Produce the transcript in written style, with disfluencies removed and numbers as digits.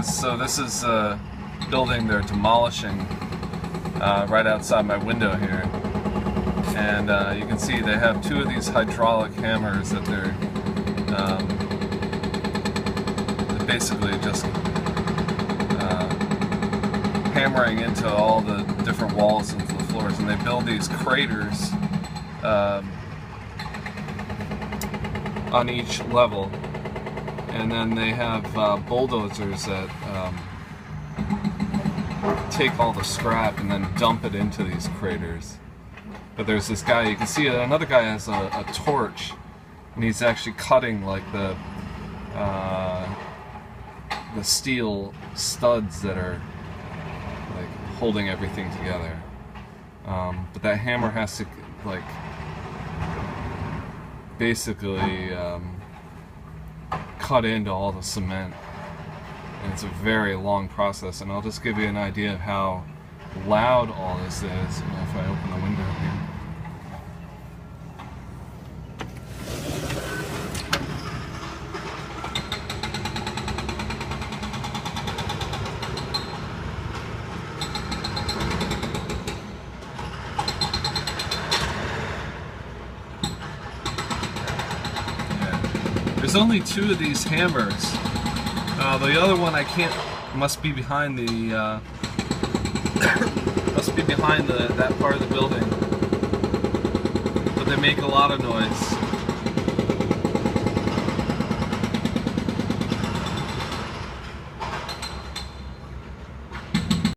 So this is a building they're demolishing right outside my window here, and you can see they have two of these hydraulic hammers that they're basically just hammering into all the different walls and the floors, and they build these craters on each level, and then they have bulldozers that take all the scrap and then dump it into these craters. But there's this guy, you can see another guy has a torch, and he's actually cutting like the steel studs that are like holding everything together. But that hammer has to like basically cut into all the cement, and it's a very long process. And I'll just give you an idea of how loud all this is if I open the window here. There's only two of these hammers. The other one I can't, must be behind the that part of the building. But they make a lot of noise.